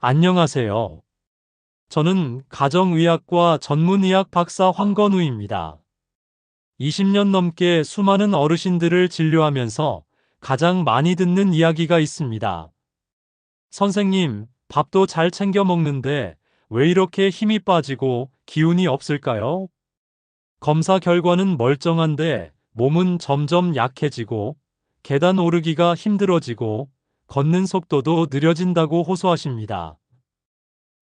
안녕하세요. 저는 가정의학과 전문의학 박사 황건우입니다. 20년 넘게 수많은 어르신들을 진료하면서 가장 많이 듣는 이야기가 있습니다. 선생님, 밥도 잘 챙겨 먹는데 왜 이렇게 힘이 빠지고 기운이 없을까요? 검사 결과는 멀쩡한데 몸은 점점 약해지고 계단 오르기가 힘들어지고 걷는 속도도 느려진다고 호소하십니다.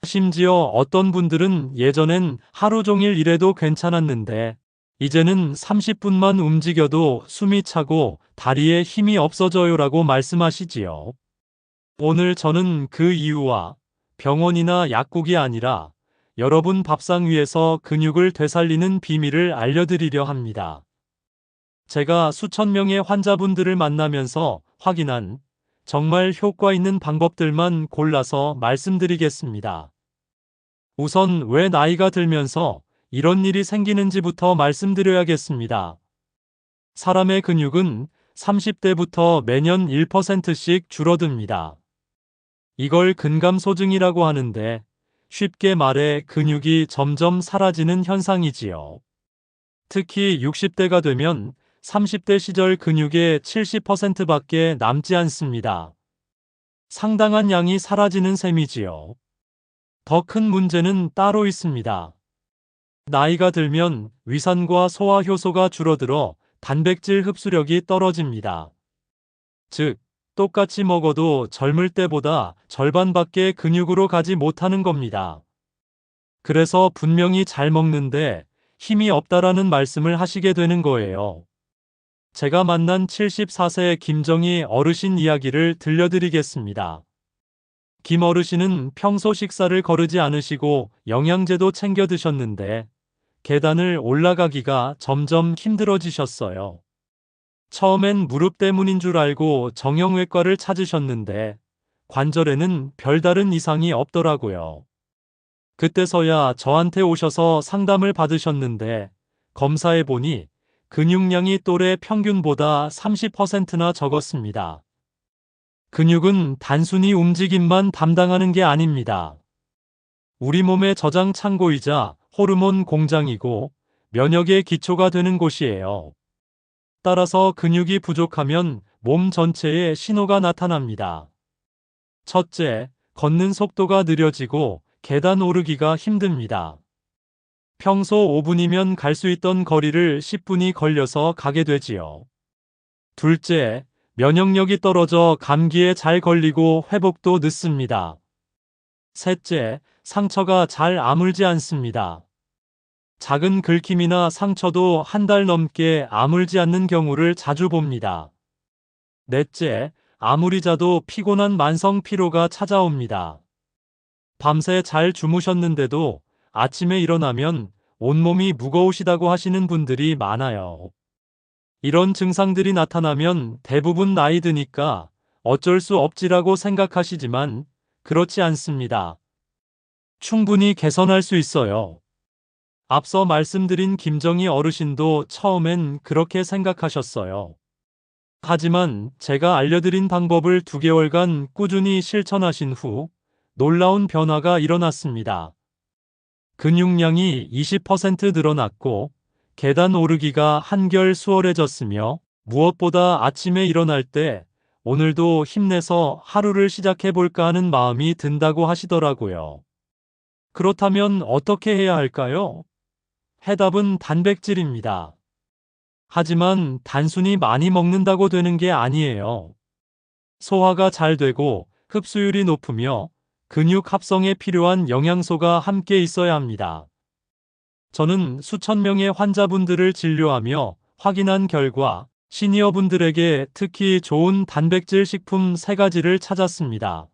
심지어 어떤 분들은 예전엔 하루 종일 일해도 괜찮았는데 이제는 30분만 움직여도 숨이 차고 다리에 힘이 없어져요라고 말씀하시지요. 오늘 저는 그 이유와 병원이나 약국이 아니라 여러분 밥상 위에서 근육을 되살리는 비밀을 알려드리려 합니다. 제가 수천 명의 환자분들을 만나면서 확인한 정말 효과 있는 방법들만 골라서 말씀드리겠습니다. 우선 왜 나이가 들면서 이런 일이 생기는지부터 말씀드려야겠습니다. 사람의 근육은 30대부터 매년 1%씩 줄어듭니다. 이걸 근감소증이라고 하는데 쉽게 말해 근육이 점점 사라지는 현상이지요. 특히 60대가 되면 30대 시절 근육의 70%밖에 남지 않습니다. 상당한 양이 사라지는 셈이지요. 더 큰 문제는 따로 있습니다. 나이가 들면 위산과 소화 효소가 줄어들어 단백질 흡수력이 떨어집니다. 즉, 똑같이 먹어도 젊을 때보다 절반밖에 근육으로 가지 못하는 겁니다. 그래서 분명히 잘 먹는데 힘이 없다라는 말씀을 하시게 되는 거예요. 제가 만난 74세 김정희 어르신 이야기를 들려드리겠습니다. 김 어르신은 평소 식사를 거르지 않으시고 영양제도 챙겨 드셨는데 계단을 올라가기가 점점 힘들어지셨어요. 처음엔 무릎 때문인 줄 알고 정형외과를 찾으셨는데 관절에는 별다른 이상이 없더라고요. 그때서야 저한테 오셔서 상담을 받으셨는데 검사해 보니 근육량이 또래 평균보다 30%나 적었습니다. 근육은 단순히 움직임만 담당하는 게 아닙니다. 우리 몸의 저장 창고이자 호르몬 공장이고 면역의 기초가 되는 곳이에요. 따라서 근육이 부족하면 몸 전체에 신호가 나타납니다. 첫째, 걷는 속도가 느려지고 계단 오르기가 힘듭니다. 평소 5분이면 갈 수 있던 거리를 10분이 걸려서 가게 되지요. 둘째, 면역력이 떨어져 감기에 잘 걸리고 회복도 늦습니다. 셋째, 상처가 잘 아물지 않습니다. 작은 긁힘이나 상처도 한 달 넘게 아물지 않는 경우를 자주 봅니다. 넷째, 아무리 자도 피곤한 만성 피로가 찾아옵니다. 밤새 잘 주무셨는데도 아침에 일어나면 온몸이 무거우시다고 하시는 분들이 많아요. 이런 증상들이 나타나면 대부분 나이 드니까 어쩔 수 없지라고 생각하시지만 그렇지 않습니다. 충분히 개선할 수 있어요. 앞서 말씀드린 김정희 어르신도 처음엔 그렇게 생각하셨어요. 하지만 제가 알려드린 방법을 2개월간 꾸준히 실천하신 후 놀라운 변화가 일어났습니다. 근육량이 20% 늘어났고 계단 오르기가 한결 수월해졌으며 무엇보다 아침에 일어날 때 오늘도 힘내서 하루를 시작해볼까 하는 마음이 든다고 하시더라고요. 그렇다면 어떻게 해야 할까요? 해답은 단백질입니다. 하지만 단순히 많이 먹는다고 되는 게 아니에요. 소화가 잘 되고 흡수율이 높으며 근육 합성에 필요한 영양소가 함께 있어야 합니다. 저는 수천 명의 환자분들을 진료하며 확인한 결과 시니어분들에게 특히 좋은 단백질 식품 3가지를 찾았습니다.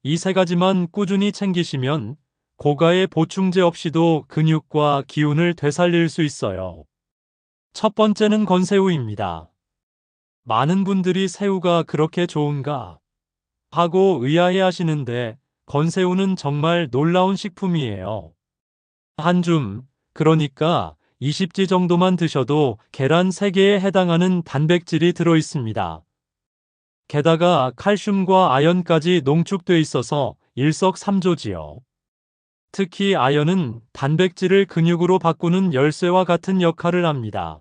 이 3가지만 꾸준히 챙기시면 고가의 보충제 없이도 근육과 기운을 되살릴 수 있어요. 첫 번째는 건새우입니다. 많은 분들이 새우가 그렇게 좋은가 하고 의아해 하시는데 건새우는 정말 놀라운 식품이에요. 한 줌, 그러니까 20지 정도만 드셔도 계란 3개에 해당하는 단백질이 들어 있습니다. 게다가 칼슘과 아연까지 농축돼 있어서 일석삼조지요. 특히 아연은 단백질을 근육으로 바꾸는 열쇠와 같은 역할을 합니다.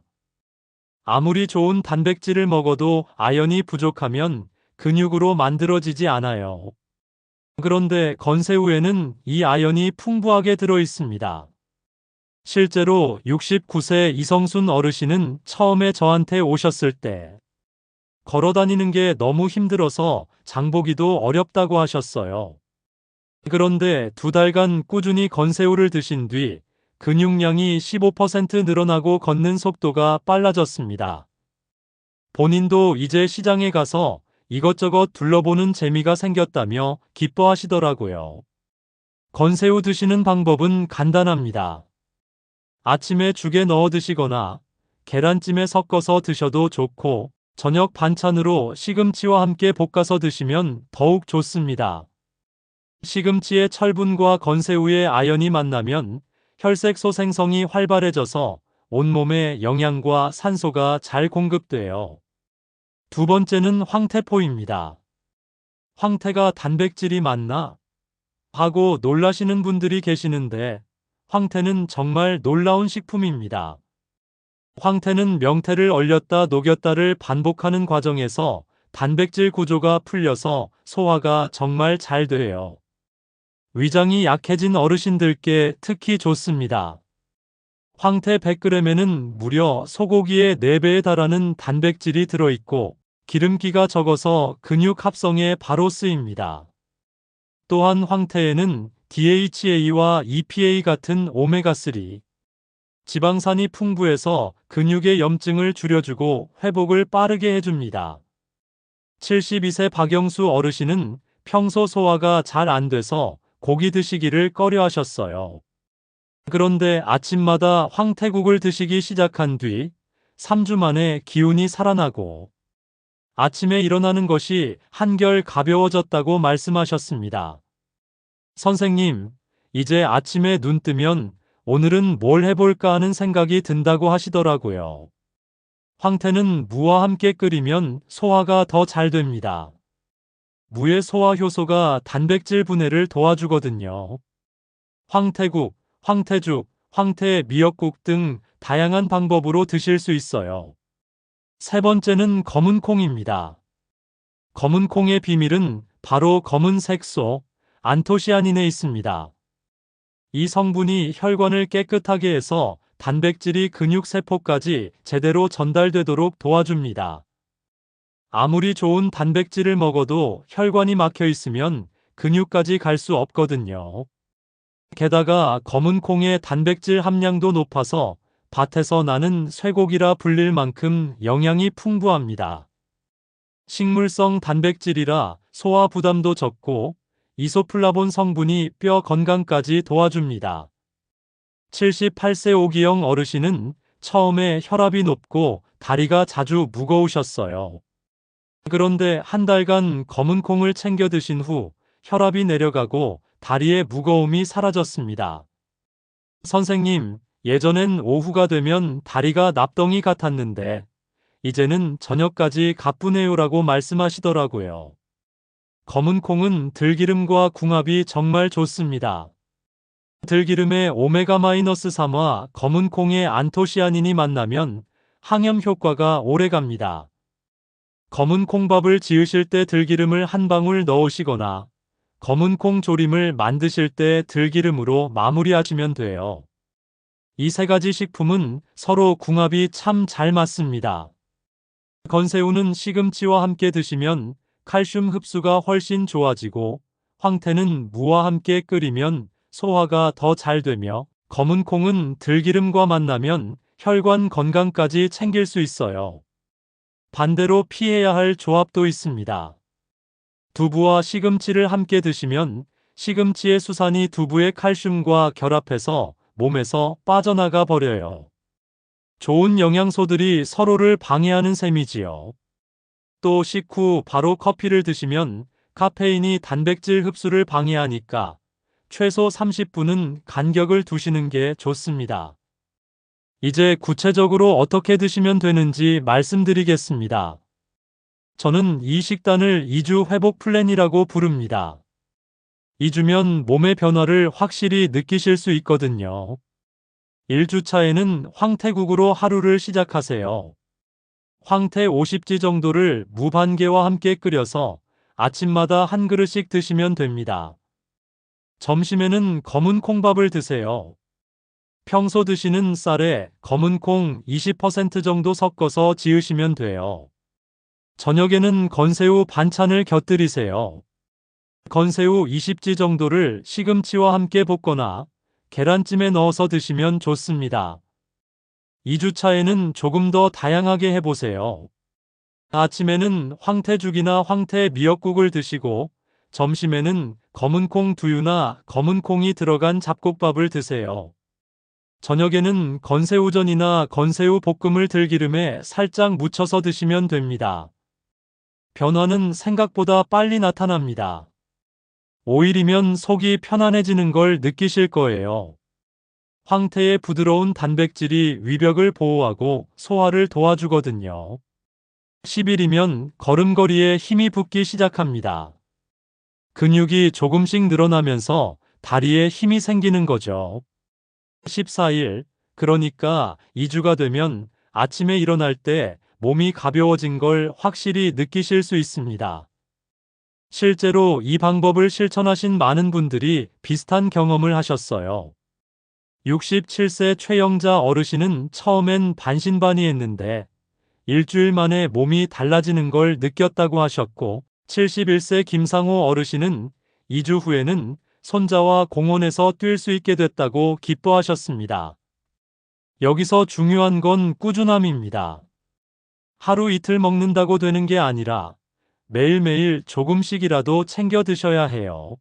아무리 좋은 단백질을 먹어도 아연이 부족하면 근육으로 만들어지지 않아요. 그런데 건새우에는 이 아연이 풍부하게 들어 있습니다. 실제로 69세 이성순 어르신은 처음에 저한테 오셨을 때 걸어 다니는 게 너무 힘들어서 장보기도 어렵다고 하셨어요. 그런데 2달간 꾸준히 건새우를 드신 뒤 근육량이 15% 늘어나고 걷는 속도가 빨라졌습니다. 본인도 이제 시장에 가서 이것저것 둘러보는 재미가 생겼다며 기뻐하시더라고요. 건새우 드시는 방법은 간단합니다. 아침에 죽에 넣어 드시거나 계란찜에 섞어서 드셔도 좋고, 저녁 반찬으로 시금치와 함께 볶아서 드시면 더욱 좋습니다. 시금치의 철분과 건새우의 아연이 만나면 혈색소 생성이 활발해져서 온몸에 영양과 산소가 잘 공급돼요. 두 번째는 황태포입니다. 황태가 단백질이 많나? 하고 놀라시는 분들이 계시는데, 황태는 정말 놀라운 식품입니다. 황태는 명태를 얼렸다 녹였다를 반복하는 과정에서 단백질 구조가 풀려서 소화가 정말 잘 돼요. 위장이 약해진 어르신들께 특히 좋습니다. 황태 100g에는 무려 소고기의 4배에 달하는 단백질이 들어있고 기름기가 적어서 근육 합성에 바로 쓰입니다. 또한 황태에는 DHA와 EPA 같은 오메가3, 지방산이 풍부해서 근육의 염증을 줄여주고 회복을 빠르게 해줍니다. 72세 박영수 어르신은 평소 소화가 잘 안 돼서 고기 드시기를 꺼려 하셨어요. 그런데 아침마다 황태국을 드시기 시작한 뒤 3주 만에 기운이 살아나고 아침에 일어나는 것이 한결 가벼워졌다고 말씀하셨습니다. 선생님, 이제 아침에 눈 뜨면 오늘은 뭘 해볼까 하는 생각이 든다고 하시더라고요. 황태는 무와 함께 끓이면 소화가 더 잘 됩니다. 무의 소화 효소가 단백질 분해를 도와주거든요. 황태국, 황태죽, 황태 미역국 등 다양한 방법으로 드실 수 있어요. 세 번째는 검은 콩입니다. 검은 콩의 비밀은 바로 검은 색소, 안토시아닌에 있습니다. 이 성분이 혈관을 깨끗하게 해서 단백질이 근육세포까지 제대로 전달되도록 도와줍니다. 아무리 좋은 단백질을 먹어도 혈관이 막혀 있으면 근육까지 갈 수 없거든요. 게다가 검은 콩의 단백질 함량도 높아서 밭에서 나는 쇠고기라 불릴 만큼 영양이 풍부합니다. 식물성 단백질이라 소화 부담도 적고 이소플라본 성분이 뼈 건강까지 도와줍니다. 78세 오기영 어르신은 처음에 혈압이 높고 다리가 자주 무거우셨어요. 그런데 한 달간 검은 콩을 챙겨 드신 후 혈압이 내려가고 다리의 무거움이 사라졌습니다. 선생님, 예전엔 오후가 되면 다리가 납덩이 같았는데 이제는 저녁까지 가뿐해요라고 말씀하시더라고요. 검은 콩은 들기름과 궁합이 정말 좋습니다. 들기름의 오메가-3와 검은 콩의 안토시아닌이 만나면 항염 효과가 오래갑니다. 검은 콩밥을 지으실 때 들기름을 한 방울 넣으시거나 검은 콩 조림을 만드실 때 들기름으로 마무리하시면 돼요. 이 세 가지 식품은 서로 궁합이 참 잘 맞습니다. 건새우는 시금치와 함께 드시면 칼슘 흡수가 훨씬 좋아지고, 황태는 무와 함께 끓이면 소화가 더 잘 되며, 검은 콩은 들기름과 만나면 혈관 건강까지 챙길 수 있어요. 반대로 피해야 할 조합도 있습니다. 두부와 시금치를 함께 드시면 시금치의 수산이 두부의 칼슘과 결합해서 몸에서 빠져나가 버려요. 좋은 영양소들이 서로를 방해하는 셈이지요. 또 식후 바로 커피를 드시면 카페인이 단백질 흡수를 방해하니까 최소 30분은 간격을 두시는 게 좋습니다. 이제 구체적으로 어떻게 드시면 되는지 말씀드리겠습니다. 저는 이 식단을 2주 회복 플랜이라고 부릅니다. 2주면 몸의 변화를 확실히 느끼실 수 있거든요. 1주차에는 황태국으로 하루를 시작하세요. 황태 50지 정도를 무반개와 함께 끓여서 아침마다 한 그릇씩 드시면 됩니다. 점심에는 검은 콩밥을 드세요. 평소 드시는 쌀에 검은 콩 20% 정도 섞어서 지으시면 돼요. 저녁에는 건새우 반찬을 곁들이세요. 건새우 20지 정도를 시금치와 함께 볶거나 계란찜에 넣어서 드시면 좋습니다. 2주차에는 조금 더 다양하게 해보세요. 아침에는 황태죽이나 황태 미역국을 드시고 점심에는 검은콩 두유나 검은콩이 들어간 잡곡밥을 드세요. 저녁에는 건새우전이나 건새우 볶음을 들기름에 살짝 묻혀서 드시면 됩니다. 변화는 생각보다 빨리 나타납니다. 5일이면 속이 편안해지는 걸 느끼실 거예요. 황태의 부드러운 단백질이 위벽을 보호하고 소화를 도와주거든요. 10일이면 걸음걸이에 힘이 붙기 시작합니다. 근육이 조금씩 늘어나면서 다리에 힘이 생기는 거죠. 14일, 그러니까 2주가 되면 아침에 일어날 때 몸이 가벼워진 걸 확실히 느끼실 수 있습니다. 실제로 이 방법을 실천하신 많은 분들이 비슷한 경험을 하셨어요. 67세 최영자 어르신은 처음엔 반신반의했는데 일주일 만에 몸이 달라지는 걸 느꼈다고 하셨고, 71세 김상호 어르신은 2주 후에는 손자와 공원에서 뛸 수 있게 됐다고 기뻐하셨습니다. 여기서 중요한 건 꾸준함입니다. 하루 이틀 먹는다고 되는 게 아니라 매일매일 조금씩이라도 챙겨 드셔야 해요.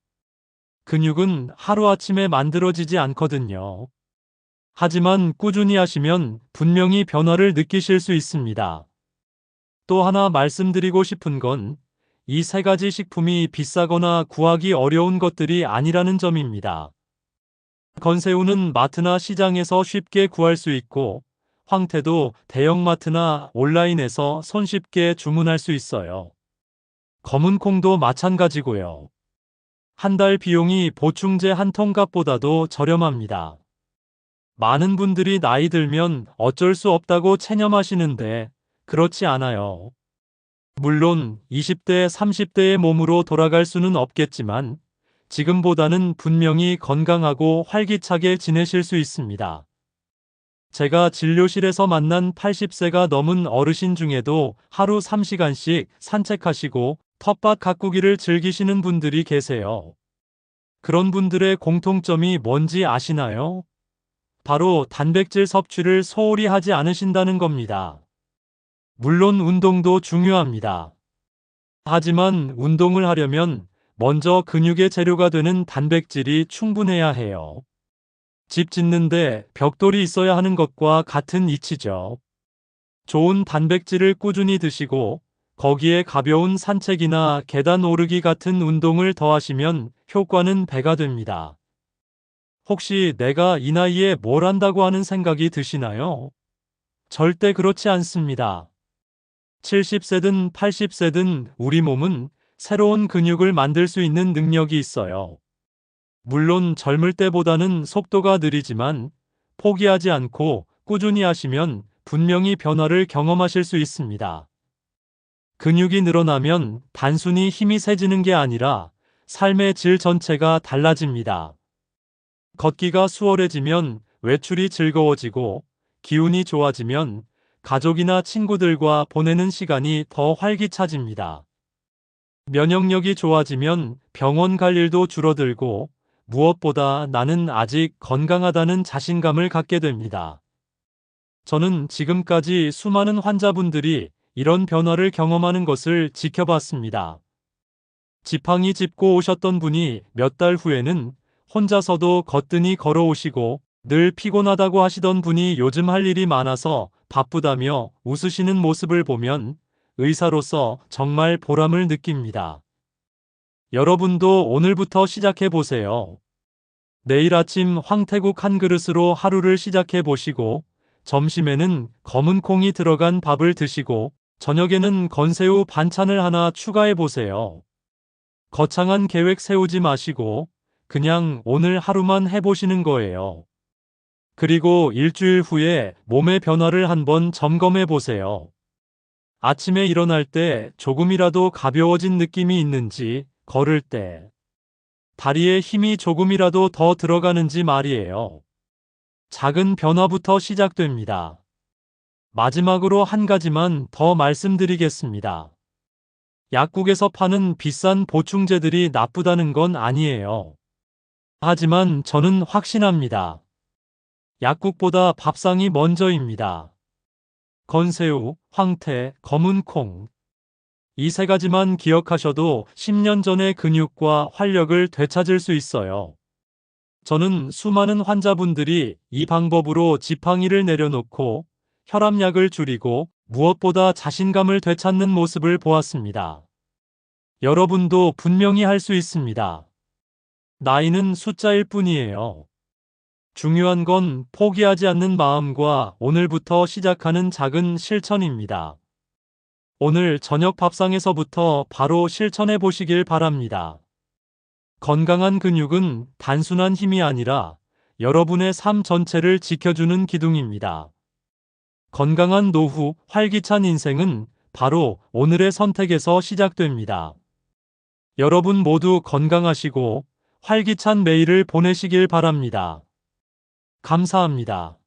근육은 하루아침에 만들어지지 않거든요. 하지만 꾸준히 하시면 분명히 변화를 느끼실 수 있습니다. 또 하나 말씀드리고 싶은 건 이 세 가지 식품이 비싸거나 구하기 어려운 것들이 아니라는 점입니다. 건새우는 마트나 시장에서 쉽게 구할 수 있고, 황태도 대형마트나 온라인에서 손쉽게 주문할 수 있어요. 검은 콩도 마찬가지고요. 한 달 비용이 보충제 한 통값보다도 저렴합니다. 많은 분들이 나이 들면 어쩔 수 없다고 체념하시는데 그렇지 않아요. 물론 20대, 30대의 몸으로 돌아갈 수는 없겠지만 지금보다는 분명히 건강하고 활기차게 지내실 수 있습니다. 제가 진료실에서 만난 80세가 넘은 어르신 중에도 하루 3시간씩 산책하시고 텃밭 가꾸기를 즐기시는 분들이 계세요. 그런 분들의 공통점이 뭔지 아시나요? 바로 단백질 섭취를 소홀히 하지 않으신다는 겁니다. 물론 운동도 중요합니다. 하지만 운동을 하려면 먼저 근육의 재료가 되는 단백질이 충분해야 해요. 집 짓는데 벽돌이 있어야 하는 것과 같은 이치죠. 좋은 단백질을 꾸준히 드시고 거기에 가벼운 산책이나 계단 오르기 같은 운동을 더하시면 효과는 배가 됩니다. 혹시 내가 이 나이에 뭘 한다고 하는 생각이 드시나요? 절대 그렇지 않습니다. 70세든 80세든 우리 몸은 새로운 근육을 만들 수 있는 능력이 있어요. 물론 젊을 때보다는 속도가 느리지만 포기하지 않고 꾸준히 하시면 분명히 변화를 경험하실 수 있습니다. 근육이 늘어나면 단순히 힘이 세지는 게 아니라 삶의 질 전체가 달라집니다. 걷기가 수월해지면 외출이 즐거워지고 기운이 좋아지면 가족이나 친구들과 보내는 시간이 더 활기차집니다. 면역력이 좋아지면 병원 갈 일도 줄어들고 무엇보다 나는 아직 건강하다는 자신감을 갖게 됩니다. 저는 지금까지 수많은 환자분들이 이런 변화를 경험하는 것을 지켜봤습니다. 지팡이 짚고 오셨던 분이 몇 달 후에는 혼자서도 거뜬히 걸어오시고 늘 피곤하다고 하시던 분이 요즘 할 일이 많아서 바쁘다며 웃으시는 모습을 보면 의사로서 정말 보람을 느낍니다. 여러분도 오늘부터 시작해 보세요. 내일 아침 황태국 한 그릇으로 하루를 시작해 보시고 점심에는 검은 콩이 들어간 밥을 드시고 저녁에는 건새우 반찬을 하나 추가해 보세요. 거창한 계획 세우지 마시고 그냥 오늘 하루만 해보시는 거예요. 그리고 일주일 후에 몸의 변화를 한번 점검해 보세요. 아침에 일어날 때 조금이라도 가벼워진 느낌이 있는지, 걸을 때 다리에 힘이 조금이라도 더 들어가는지 말이에요. 작은 변화부터 시작됩니다. 마지막으로 한 가지만 더 말씀드리겠습니다. 약국에서 파는 비싼 보충제들이 나쁘다는 건 아니에요. 하지만 저는 확신합니다. 약국보다 밥상이 먼저입니다. 건새우, 황태, 검은 콩. 이 세 가지만 기억하셔도 10년 전의 근육과 활력을 되찾을 수 있어요. 저는 수많은 환자분들이 이 방법으로 지팡이를 내려놓고 혈압약을 줄이고 무엇보다 자신감을 되찾는 모습을 보았습니다. 여러분도 분명히 할 수 있습니다. 나이는 숫자일 뿐이에요. 중요한 건 포기하지 않는 마음과 오늘부터 시작하는 작은 실천입니다. 오늘 저녁 밥상에서부터 바로 실천해 보시길 바랍니다. 건강한 근육은 단순한 힘이 아니라 여러분의 삶 전체를 지켜주는 기둥입니다. 건강한 노후, 활기찬 인생은 바로 오늘의 선택에서 시작됩니다. 여러분 모두 건강하시고 활기찬 매일을 보내시길 바랍니다. 감사합니다.